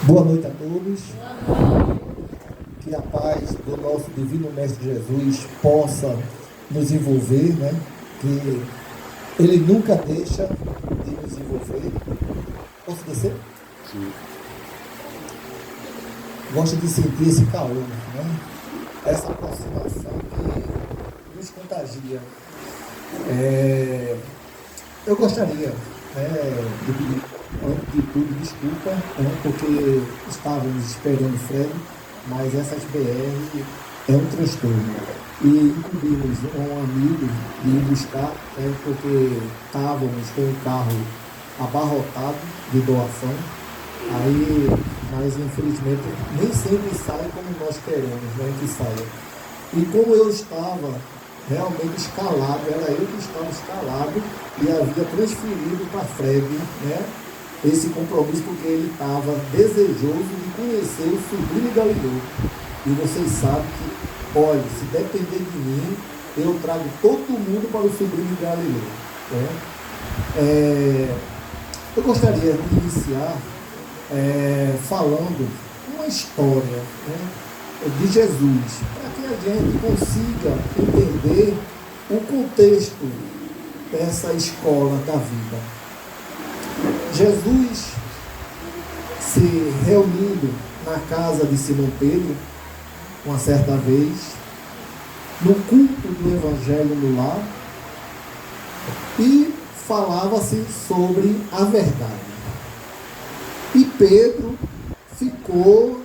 Boa noite a todos. Que a paz do nosso Divino Mestre Jesus possa nos envolver, né? Que Ele nunca deixa de nos envolver. Posso descer? Sim. Gosto de sentir esse calor, né? Essa aproximação que nos contagia. Eu gostaria de pedir, antes de tudo, desculpa, porque estávamos esperando o Fred, mas essas BR é um transtorno. E incumbimos um amigo de ir buscar, porque estávamos com o carro abarrotado de doação. Aí, mas infelizmente nem sempre sai como nós queremos, né, que saia. E como eu estava realmente escalado, era eu que estava escalado e havia transferido para Fred, né, esse compromisso, porque ele estava desejoso de conhecer o sobrinho Galileu. E vocês sabem que, olha, se depender de mim, eu trago todo mundo para o sobrinho Galileu, né? Eu gostaria de iniciar falando uma história, né, de Jesus, para que a gente consiga entender o contexto dessa escola da vida. Jesus se reunindo na casa de Simão Pedro, uma certa vez, no culto do Evangelho no lar, e falava-se sobre a verdade. E Pedro ficou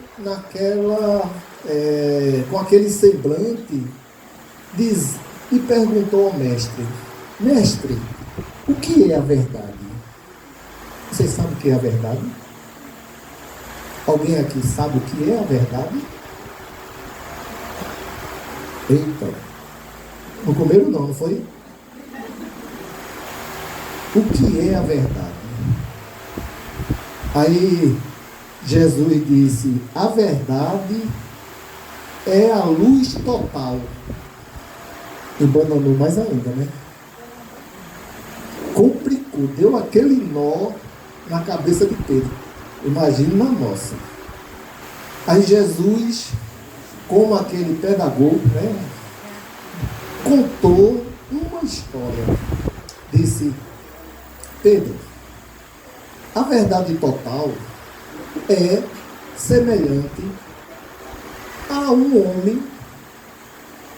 com aquele semblante e perguntou ao mestre: Mestre, o que é a verdade? Vocês sabem o que é a verdade? Alguém aqui sabe o que é a verdade? Eita, não comeram não foi? O que é a verdade? Aí Jesus disse: a verdade é a luz total. Embananou mais ainda, né? Complicou, deu aquele nó na cabeça de Pedro. Imagine na nossa. Aí Jesus, como aquele pedagogo, né, contou uma história. Disse: Pedro, a verdade total é semelhante a um homem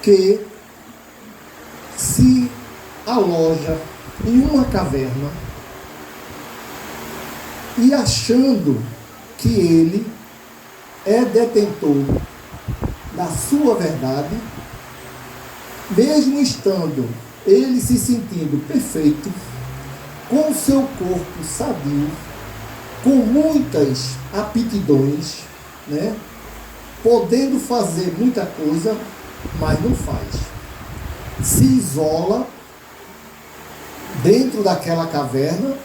que se aloja em uma caverna e, achando que ele é detentor da sua verdade, mesmo estando ele se sentindo perfeito, com o seu corpo sadio, com muitas aptidões, né, podendo fazer muita coisa, mas não faz. Se isola dentro daquela caverna,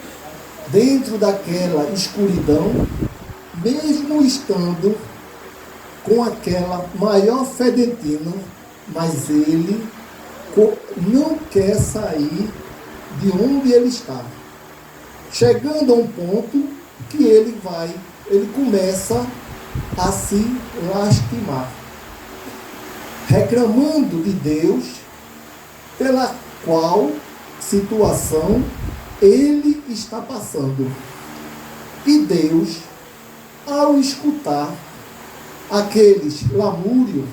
dentro daquela escuridão, mesmo estando com aquela maior fedentina, mas ele não quer sair de onde ele está. Chegando a um ponto que ele começa a se lastimar, reclamando de Deus pela qual situação ele está passando. E Deus, ao escutar aqueles lamúrios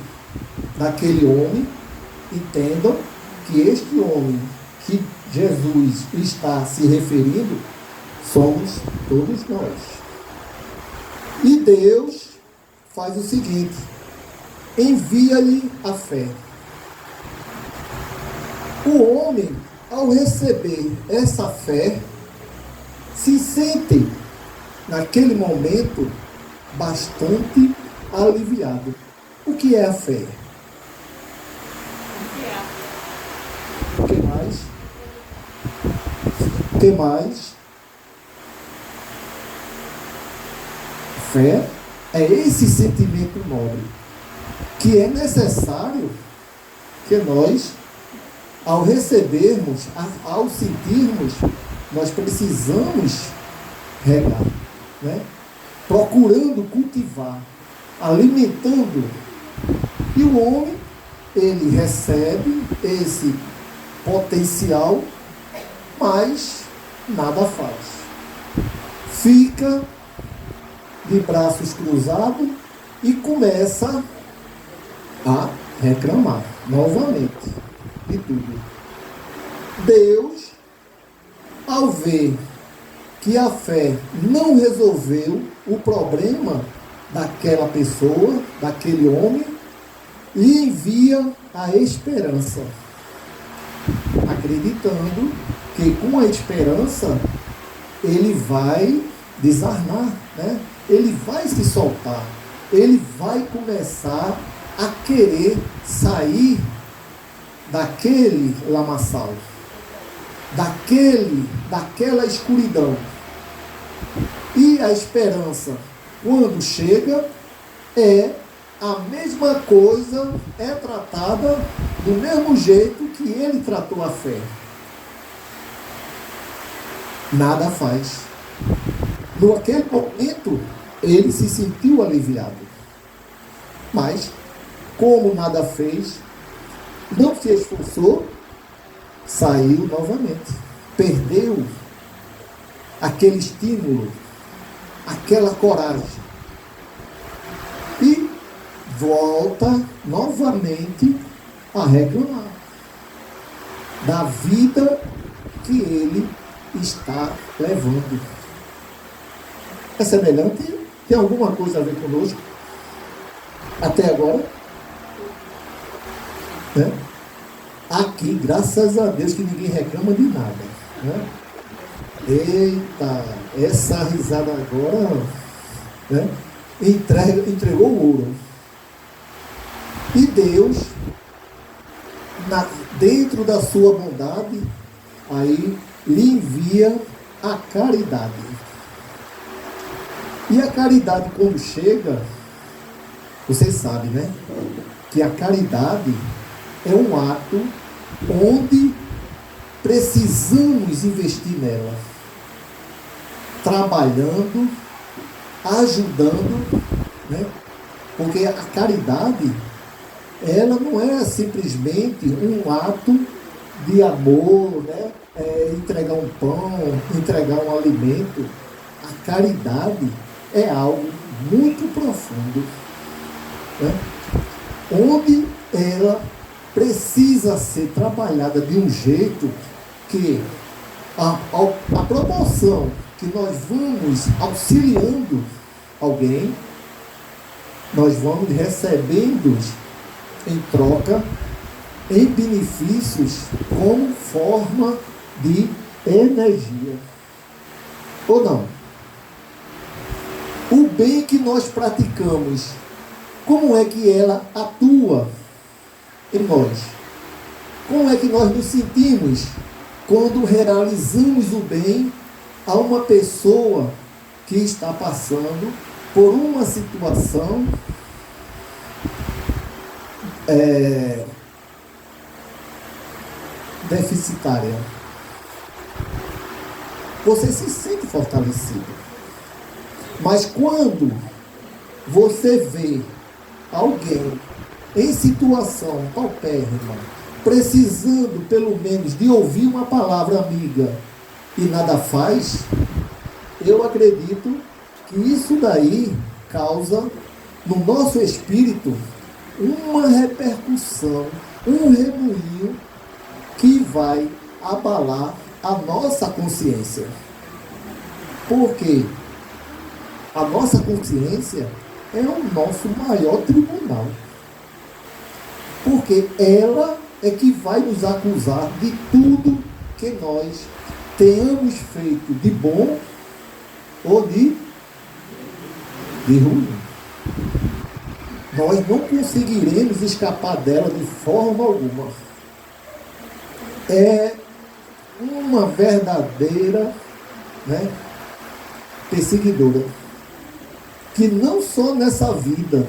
daquele homem, entendam que este homem que Jesus está se referindo somos todos nós. E Deus faz o seguinte: envia-lhe a fé. O homem, ao receber essa fé, se sente, naquele momento, bastante aliviado. O que é a fé? O que mais? O que mais? Fé é esse sentimento nobre que é necessário que nós, ao recebermos, ao sentirmos, nós precisamos regar, né? procurando cultivar, alimentando. E o homem, ele recebe esse potencial, mas nada faz. Fica de braços cruzados e começa a reclamar novamente de tudo. Deus, ao ver que a fé não resolveu o problema daquela pessoa, daquele homem, lhe envia a esperança, acreditando que com a esperança ele vai desarmar, né? Ele vai se soltar, ele vai começar a querer sair daquele lamaçal, daquela escuridão. E a esperança, quando chega, é a mesma coisa, é tratada do mesmo jeito que ele tratou a fé. Nada faz. Naquele momento, ele se sentiu aliviado. Mas, como nada fez, não se esforçou, saiu novamente. Perdeu aquele estímulo, aquela coragem. E volta novamente a reclamar da vida que ele está levando. É semelhante? Tem alguma coisa a ver conosco? Até agora? Né? Aqui, graças a Deus, que ninguém reclama de nada. Né? Eita, essa risada agora, né? Entregou o ouro. E Deus, dentro da sua bondade, aí lhe envia a caridade. E a caridade, quando chega, vocês sabem, né? Que a caridade é um ato onde precisamos investir nela, trabalhando, ajudando, né? Porque a caridade, ela não é simplesmente um ato de amor, né? Entregar um pão, entregar um alimento. A caridade é algo muito profundo, né? Onde ela precisa ser trabalhada de um jeito que a proporção que nós vamos auxiliando alguém, nós vamos recebendo em troca, em benefícios, como forma de energia. Ou não? O bem que nós praticamos, como é que ela atua em nós? Como é que nós nos sentimos quando realizamos o bem a uma pessoa que está passando por uma situação deficitária? Você se sente fortalecido. Mas quando você vê alguém em situação paupérrima, precisando pelo menos de ouvir uma palavra amiga e nada faz, eu acredito que isso daí causa no nosso espírito uma repercussão, um remoinho que vai abalar a nossa consciência. Por quê? A nossa consciência é o nosso maior tribunal. Porque ela é que vai nos acusar de tudo que nós tenhamos feito de bom ou de ruim. Nós não conseguiremos escapar dela de forma alguma. É uma verdadeira, né, perseguidora, que não só nessa vida,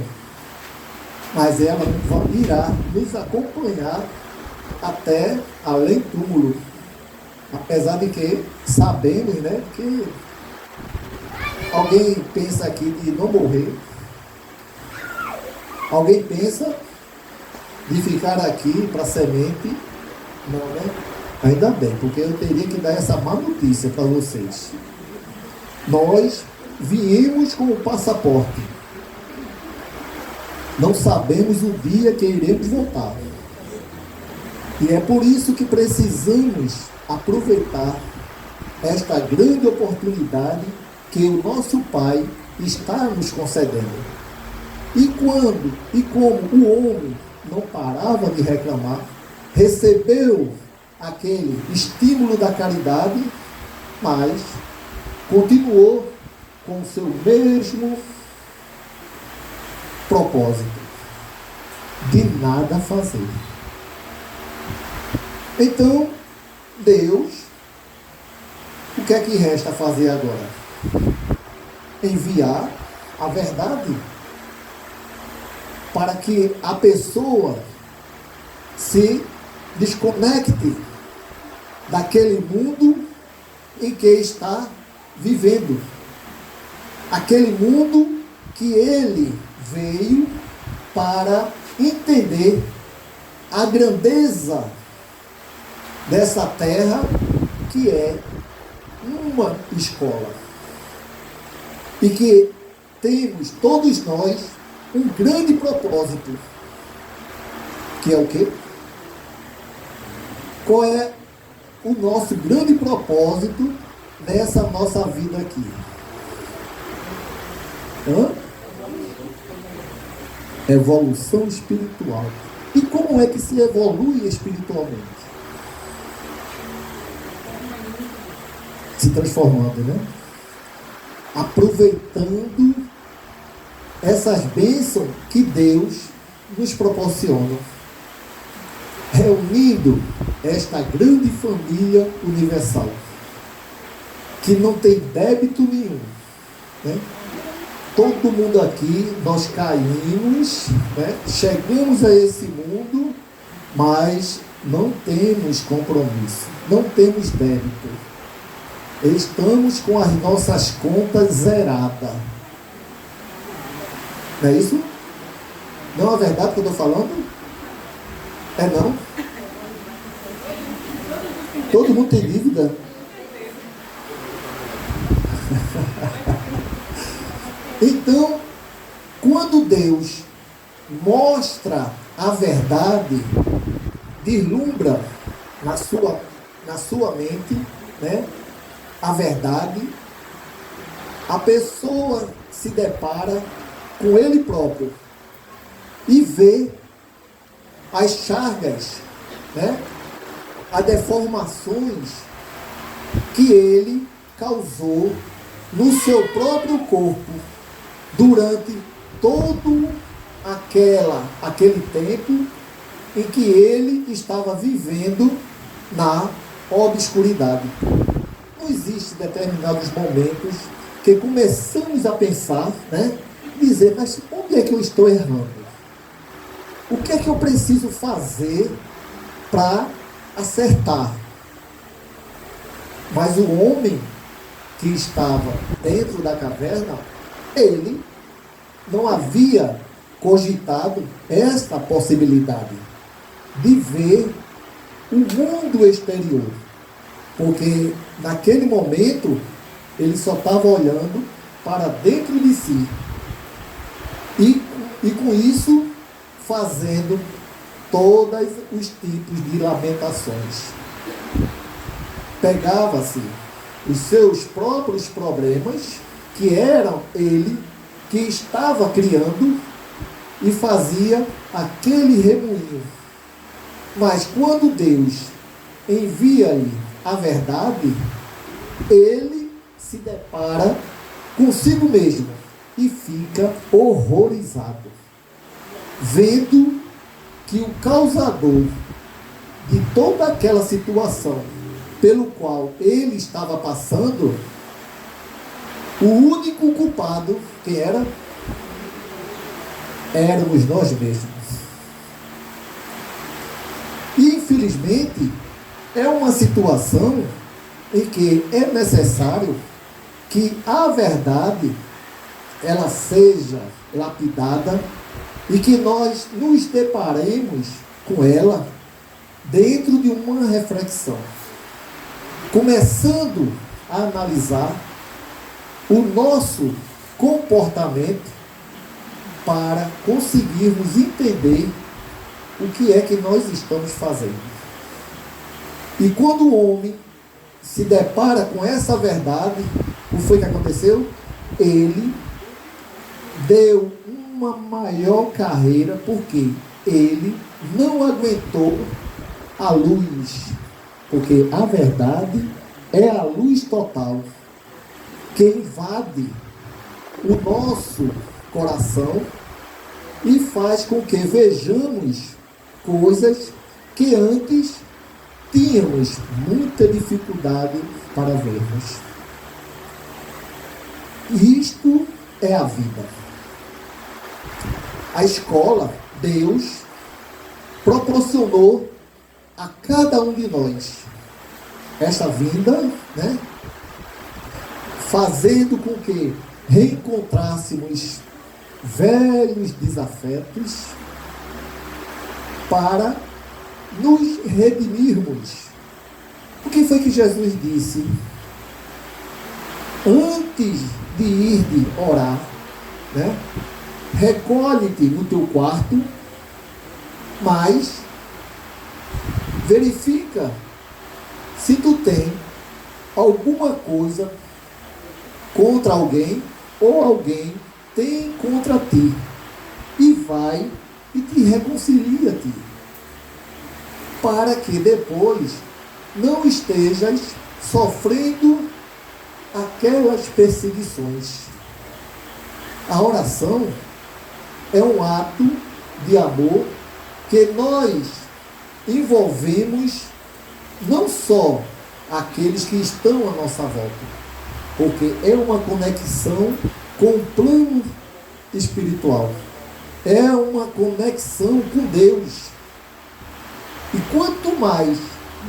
mas ela irá nos acompanhar até além túmulo. Apesar de que sabemos, né, que Alguém pensa aqui de não morrer? Alguém pensa de ficar aqui para semente? Não, né? Ainda bem, porque eu teria que dar essa má notícia para vocês. Nós viemos com o passaporte. Não sabemos o dia que iremos voltar. E é por isso que precisamos aproveitar esta grande oportunidade que o nosso Pai está nos concedendo. E quando e como o homem não parava de reclamar, recebeu aquele estímulo da caridade, mas continuou com o seu mesmo propósito, de nada fazer. Então, Deus, o que é que resta fazer agora? Enviar a verdade para que a pessoa se desconecte daquele mundo em que está vivendo. Aquele mundo que ele veio para entender a grandeza dessa terra, que é uma escola. E que temos, todos nós, um grande propósito. Que é o quê? Qual é o nosso grande propósito nessa nossa vida aqui? Evolução espiritual. E como é que se evolui espiritualmente? Se transformando, né? Aproveitando essas bênçãos que Deus nos proporciona. Reunindo esta grande família universal, que não tem débito nenhum, né? Todo mundo aqui, nós caímos, né? Chegamos a esse mundo, mas não temos compromisso, não temos débito. Estamos com as nossas contas zeradas. Não é isso? Não é verdade que eu estou falando? É não? Todo mundo tem dívida? Então, quando Deus mostra a verdade, deslumbra na sua mente, né, a verdade, a pessoa se depara com ele próprio e vê as chagas, né, as deformações que ele causou no seu próprio corpo durante todo aquele tempo em que ele estava vivendo na obscuridade. Não existem determinados momentos que começamos a pensar, né, dizer, mas onde é que eu estou errando? O que é que eu preciso fazer para acertar? Mas o homem que estava dentro da caverna, ele não havia cogitado esta possibilidade de ver o mundo exterior, porque naquele momento ele só estava olhando para dentro de si e com isso fazendo todos os tipos de lamentações. Pegava-se os seus próprios problemas, que eram ele que estava criando, e fazia aquele remoinho. Mas quando Deus envia-lhe a verdade, ele se depara consigo mesmo e fica horrorizado, vendo que o causador de toda aquela situação pelo qual ele estava passando, o único culpado, quem era? Éramos nós mesmos. E infelizmente é uma situação em que é necessário que a verdade ela seja lapidada e que nós nos deparemos com ela dentro de uma reflexão, começando a analisar o nosso comportamento para conseguirmos entender o que é que nós estamos fazendo. E quando o homem se depara com essa verdade, o que foi que aconteceu? Ele deu uma maior carreira, porque ele não aguentou a luz, porque a verdade é a luz total que invade o nosso coração e faz com que vejamos coisas que antes tínhamos muita dificuldade para vermos. Isto é a vida. A escola, Deus proporcionou a cada um de nós esta vinda, né? Fazendo com que reencontrássemos velhos desafetos para nos redimirmos. O que foi que Jesus disse? Antes de ir de orar, né? Recolhe-te no teu quarto, mas verifica se tu tem alguma coisa contra alguém ou alguém tem contra ti, e vai e te reconcilia-te, para que depois não estejas sofrendo aquelas perseguições. A oração é um ato de amor que nós envolvemos não só aqueles que estão à nossa volta, porque é uma conexão com o plano espiritual, é uma conexão com Deus. E quanto mais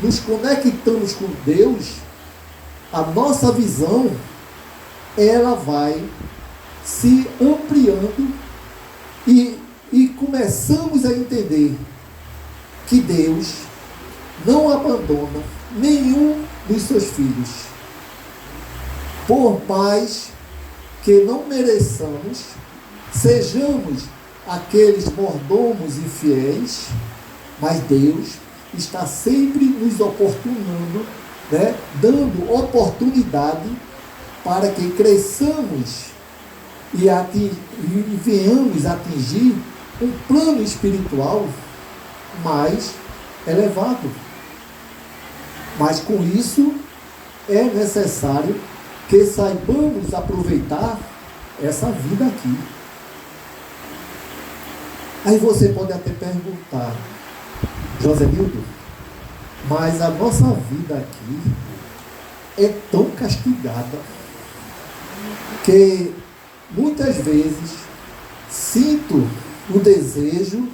nos conectamos com Deus, a nossa visão ela vai se ampliando e começamos a entender que Deus não abandona nenhum dos seus filhos. Por mais que não mereçamos, sejamos aqueles mordomos infiéis, mas Deus está sempre nos oportunando, né? Dando oportunidade para que cresçamos e venhamos atingir um plano espiritual mais elevado. Mas com isso é necessário que saibamos aproveitar essa vida aqui. Aí você pode até perguntar, Josenildo, mas a nossa vida aqui é tão castigada que muitas vezes sinto o desejo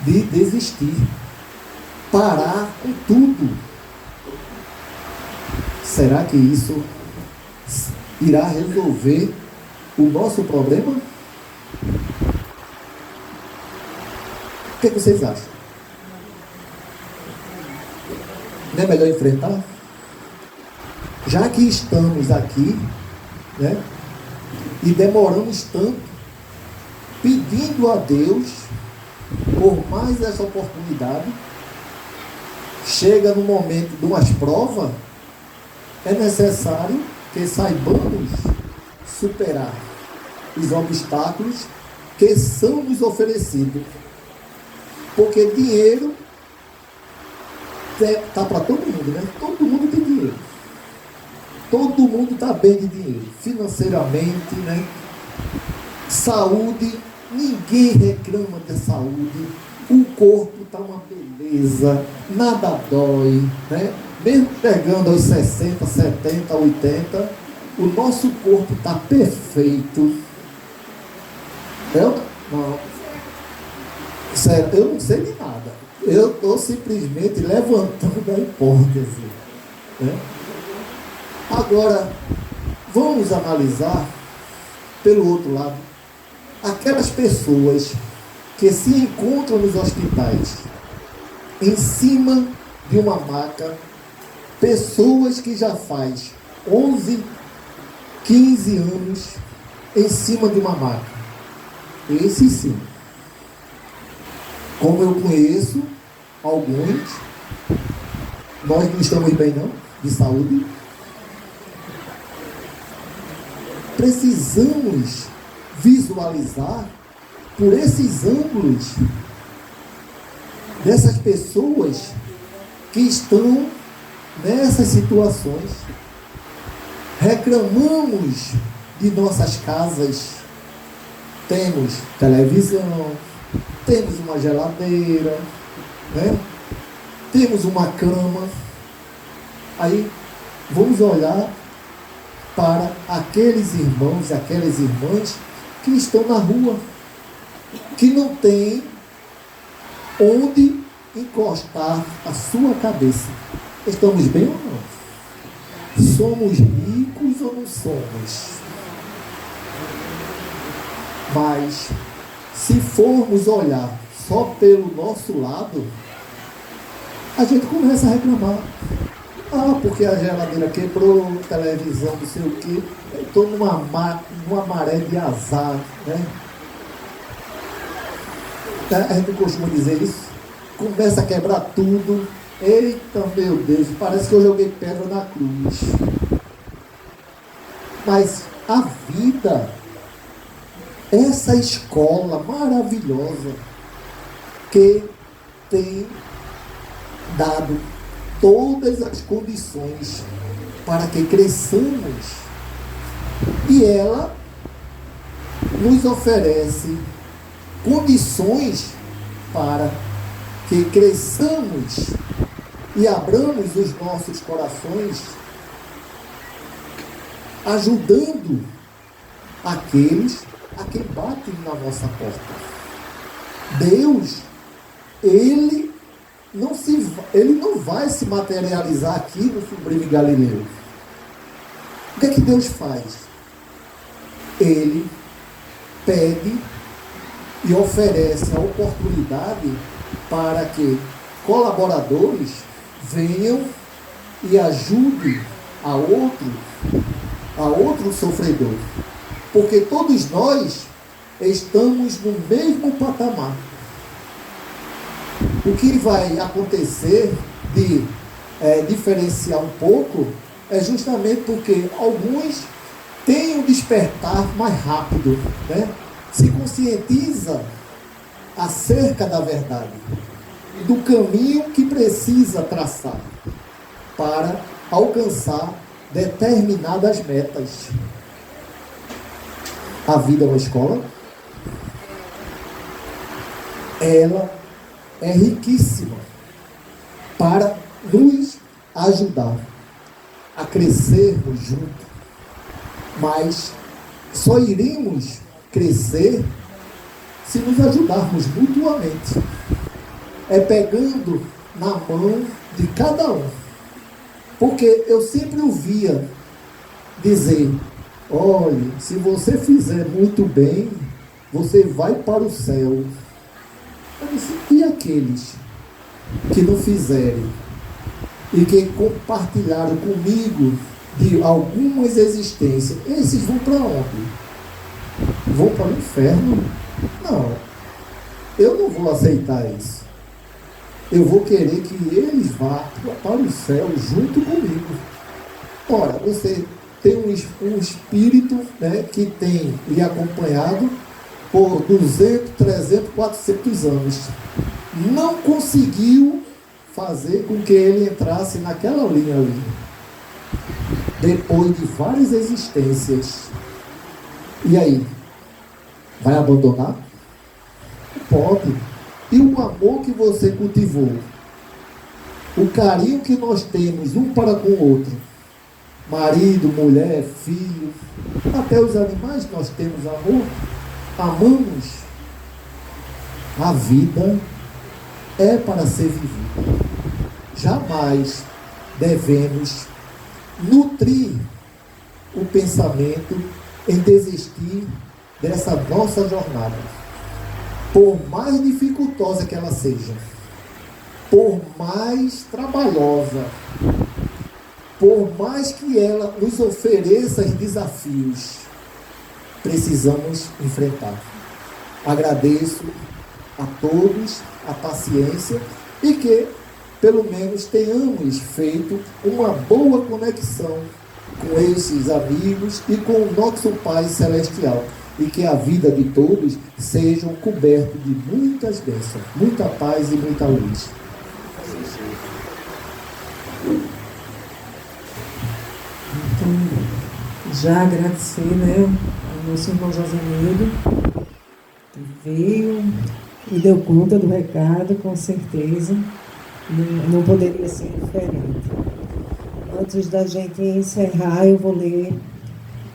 de desistir, parar com tudo. Será que isso irá resolver o nosso problema? O que vocês acham? Não é melhor enfrentar? Já que estamos aqui, né, e demoramos tanto, pedindo a Deus por mais essa oportunidade, chega no momento de umas provas, é necessário que saibamos superar os obstáculos que são nos oferecidos. Porque dinheiro está para todo mundo, né? Todo mundo tem dinheiro. Todo mundo está bem de dinheiro, financeiramente, né? Saúde, ninguém reclama de saúde. O corpo está uma beleza, nada dói, né? Mesmo chegando aos 60, 70, 80, o nosso corpo está perfeito. Não, sério, eu não sei de nada. Eu estou simplesmente levantando a hipótese, né? Agora, vamos analisar pelo outro lado aquelas pessoas que se encontram nos hospitais em cima de uma maca, pessoas que já faz 11, 15 anos em cima de uma maca. Esse sim. Como eu conheço alguns, nós não estamos bem não, de saúde. Precisamos visualizar por esses ângulos dessas pessoas que estão nessas situações. Reclamamos de nossas casas, temos televisão, temos uma geladeira, né? Temos uma cama. Aí vamos olhar para aqueles irmãos e aquelas irmãs que estão na rua, que não tem onde encostar a sua cabeça. Estamos bem ou não? Somos ricos ou não somos? Mas se formos olhar só pelo nosso lado, a gente começa a reclamar. Ah, porque a geladeira quebrou, a televisão, não sei o quê. Eu estou numa maré de azar, né? A gente costuma dizer isso. Começa a quebrar tudo. Eita, meu Deus, parece que eu joguei pedra na cruz. Mas a vida, essa escola maravilhosa que tem dado todas as condições para que cresçamos, e ela nos oferece condições para que cresçamos e abramos os nossos corações, ajudando aqueles a quem batem na nossa porta. Deus, Ele não vai se materializar aqui no Sublime Galileu. O que é que Deus faz? Ele pede e oferece a oportunidade para que colaboradores venham e ajudem a outro sofredor. Porque todos nós estamos no mesmo patamar. O que vai acontecer de diferenciar um pouco é justamente porque alguns têm um despertar mais rápido, né? Se conscientiza acerca da verdade, do caminho que precisa traçar para alcançar determinadas metas. A vida é uma escola, ela é riquíssima para nos ajudar a crescermos juntos, mas só iremos crescer se nos ajudarmos mutuamente. É pegando na mão de cada um. Porque eu sempre ouvia dizer: olhe, se você fizer muito bem, você vai para o céu. Eu disse, e aqueles que não fizerem e que compartilharam comigo de algumas existências, esses vão para onde? Vão para o inferno? Não, eu não vou aceitar isso. Eu vou querer que eles vá para o céu junto comigo. Ora, você tem um espírito, né, que tem lhe acompanhado por 200, 300, 400 anos. Não conseguiu fazer com que ele entrasse naquela linha ali. Depois de várias existências. E aí? Vai abandonar? Pode. E o amor que você cultivou? O carinho que nós temos um para com o outro? Marido, mulher, filho, até os animais nós temos amor. Amamos. A vida é para ser vivida. Jamais devemos nutrir o pensamento em desistir dessa nossa jornada, por mais dificultosa que ela seja, por mais trabalhosa, por mais que ela nos ofereça desafios, precisamos enfrentar. Agradeço a todos a paciência e que, pelo menos, tenhamos feito uma boa conexão com esses amigos e com o nosso Pai Celestial. E que a vida de todos sejam cobertos de muitas bênçãos, muita paz e muita luz. Então, já agradecer, né, ao nosso irmão José Nildo, que veio e deu conta do recado, com certeza. Não poderia ser diferente. Antes da gente encerrar, eu vou ler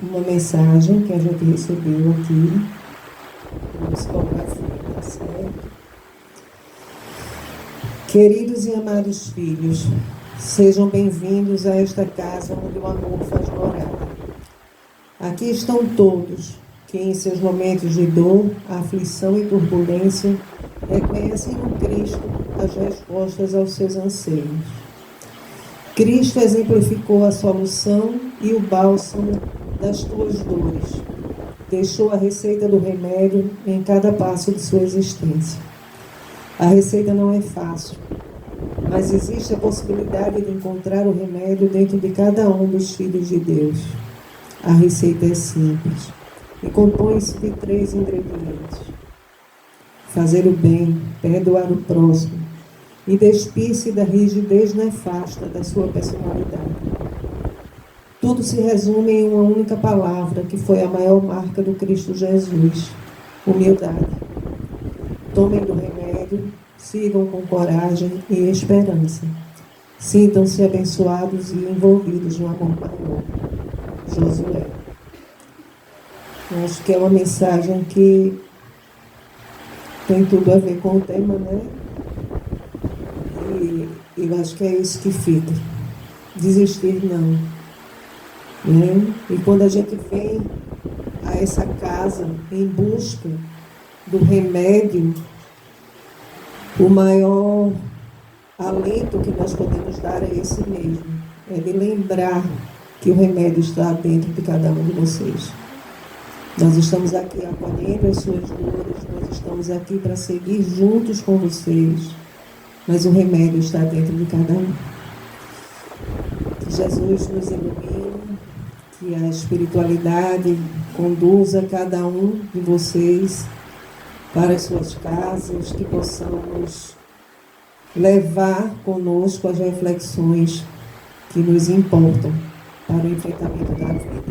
uma mensagem que a gente recebeu aqui. Vamos colocar assim, tá certo? Queridos e amados filhos, sejam bem-vindos a esta casa onde o amor faz morada. Aqui estão todos que em seus momentos de dor, aflição e turbulência reconhecem no Cristo as respostas aos seus anseios. Cristo exemplificou a solução e o bálsamo das tuas dores. Deixou a receita do remédio em cada passo de sua existência. A receita não é fácil, mas existe a possibilidade de encontrar o remédio dentro de cada um dos filhos de Deus. A receita é simples e compõe-se de 3 ingredientes: fazer o bem, perdoar o próximo e despir-se da rigidez nefasta da sua personalidade. Tudo se resume em uma única palavra, que foi a maior marca do Cristo Jesus: humildade. Tomem do remédio, sigam com coragem e esperança. Sintam-se abençoados e envolvidos no amor maior. Josué. Eu acho que é uma mensagem que tem tudo a ver com o tema, né? E eu acho que é isso que fica. Desistir não. Né? E quando a gente vem a essa casa em busca do remédio, o maior alento que nós podemos dar é esse mesmo. É de lembrar que o remédio está dentro de cada um de vocês. Nós estamos aqui acolhendo as suas dores, nós estamos aqui para seguir juntos com vocês, mas o remédio está dentro de cada um. Que Jesus nos ilumine, que a espiritualidade conduza cada um de vocês para as suas casas, que possamos levar conosco as reflexões que nos importam para o enfrentamento da vida.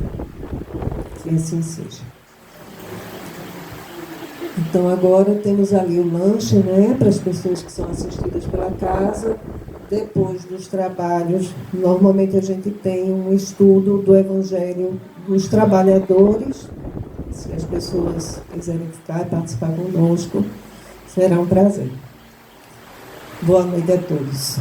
Que assim seja. Então agora temos ali o lanche, né, para as pessoas que são assistidas pela casa. Depois dos trabalhos, normalmente a gente tem um estudo do Evangelho dos Trabalhadores. Se as pessoas quiserem ficar e participar conosco, será um prazer. Boa noite a todos.